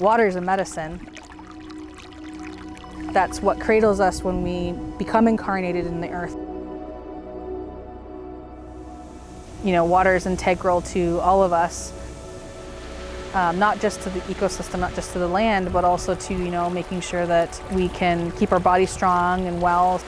Water is a medicine. That's what cradles us when we become incarnated in the earth. You know, water is integral to all of us, not just to the ecosystem, not just to the land, but also to, you know, making sure that we can keep our body strong and well.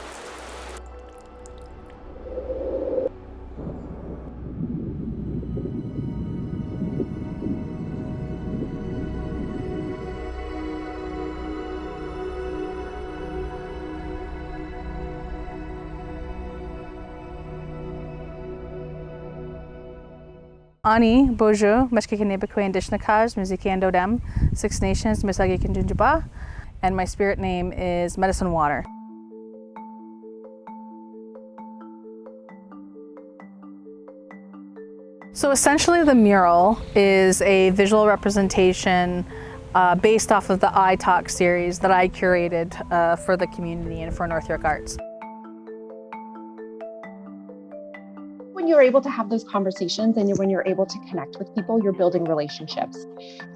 Ani, Bojo, Meshkikanebekwe Indishnakaj, Muziki Six Nations, Misagi Kinjunjaba, and my spirit name is Medicine Water. So essentially the mural is a visual representation based off of the iTalk series that I curated for the community and for North York Arts. When you're able to have those conversations and when you're able to connect with people, you're building relationships.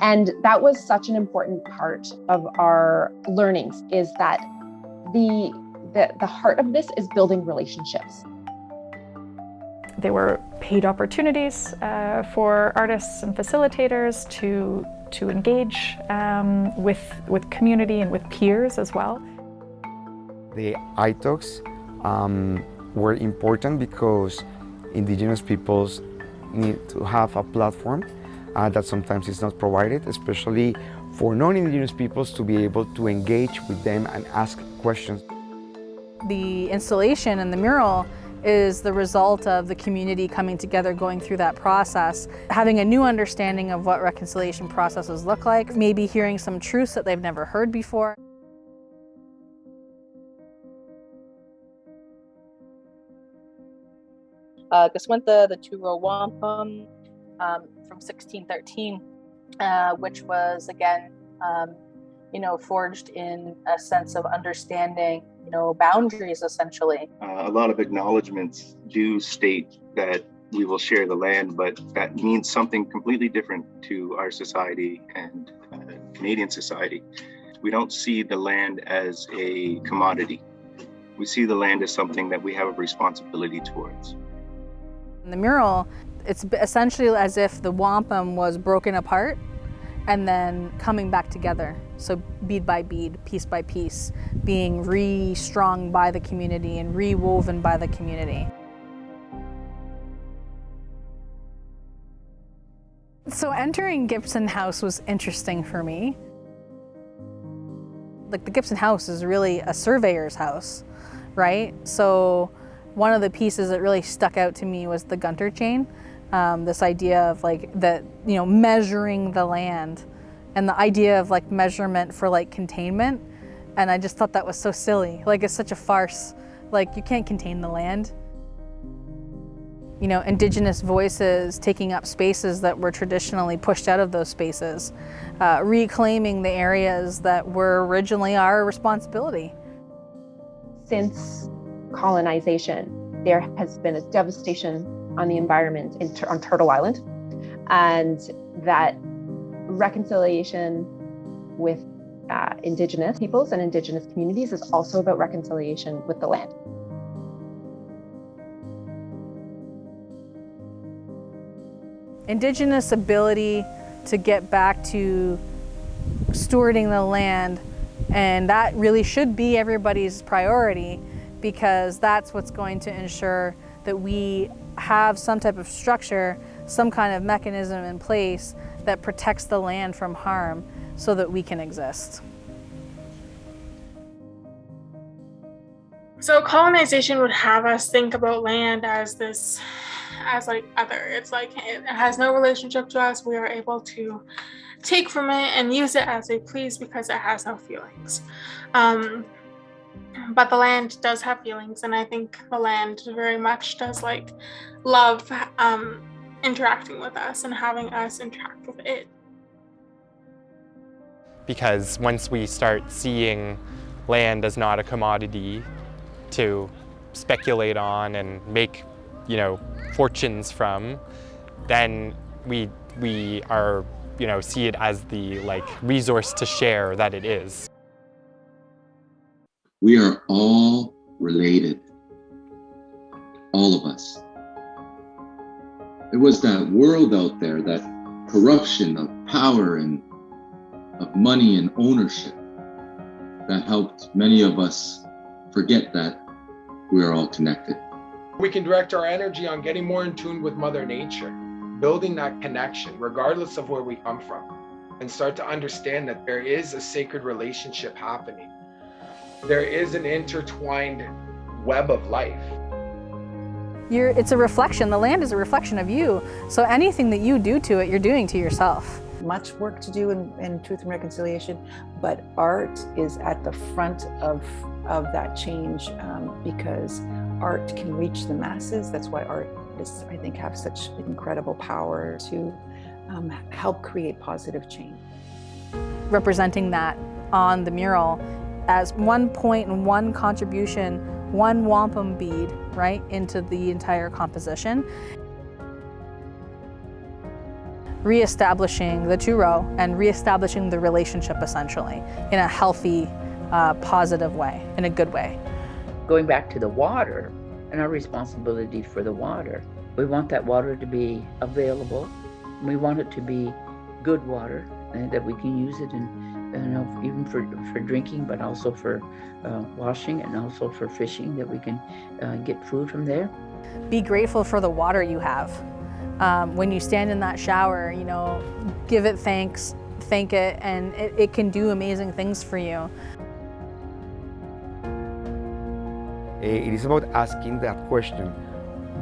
And that was such an important part of our learnings, is that the heart of this is building relationships. There were paid opportunities for artists and facilitators to engage with community and with peers as well. The iTalks were important because Indigenous peoples need to have a platform that sometimes is not provided, especially for non-Indigenous peoples to be able to engage with them and ask questions. The installation and the mural is the result of the community coming together, going through that process, having a new understanding of what reconciliation processes look like, maybe hearing some truths that they've never heard before. This went the two-row wampum from 1613, which was again, you know, forged in a sense of understanding, you know, boundaries essentially. A lot of acknowledgements do state that we will share the land, but that means something completely different to our society and Canadian society. We don't see the land as a commodity. We see the land as something that we have a responsibility towards. In the mural, it's essentially as if the wampum was broken apart and then coming back together. So bead by bead, piece by piece, being re-strung by the community and re-woven by the community. So entering Gibson House was interesting for me. Like, the Gibson House is really a surveyor's house, right? So one of the pieces that really stuck out to me was the Gunter chain. This idea of like you know, measuring the land and the idea of like measurement for like containment. And I just thought that was so silly. Like, it's such a farce. Like, you can't contain the land. You know, Indigenous voices taking up spaces that were traditionally pushed out of those spaces, reclaiming the areas that were originally our responsibility. Since colonization, there has been a devastation on the environment on Turtle Island, and that reconciliation with Indigenous peoples and Indigenous communities is also about reconciliation with the land. Indigenous ability to get back to stewarding the land, and that really should be everybody's priority, because that's what's going to ensure that we have some type of structure, some kind of mechanism in place that protects the land from harm so that we can exist. So colonization would have us think about land as like other. It's like it has no relationship to us. We are able to take from it and use it as we please because it has no feelings. But the land does have feelings, and I think the land very much does like love interacting with us and having us interact with it. Because once we start seeing land as not a commodity to speculate on and make, you know, fortunes from, then we are see it as the resource to share that it is. We are all related, all of us. It was that world out there, that corruption of power and of money and ownership, that helped many of us forget that we are all connected. We can direct our energy on getting more in tune with Mother Nature, building that connection regardless of where we come from, and start to understand that there is a sacred relationship happening. There is an intertwined web of life. It's a reflection. The land is a reflection of you. So anything that you do to it, you're doing to yourself. Much work to do in Truth and Reconciliation, but art is at the front of that change because art can reach the masses. That's why artists, I think, have such incredible power to help create positive change. Representing that on the mural as one point and one contribution, one wampum bead, right, into the entire composition. Reestablishing the two-row and reestablishing the relationship essentially in a healthy, positive way, in a good way. Going back to the water and our responsibility for the water, we want that water to be available. We want it to be good water and that we can use it even for drinking, but also for washing and also for fishing, that we can get food from there. Be grateful for the water you have. When you stand in that shower, give it thanks, thank it, and it can do amazing things for you. It is about asking that question,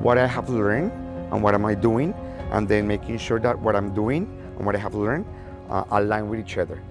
what I have learned and what am I doing, and then making sure that what I'm doing and what I have learned align with each other.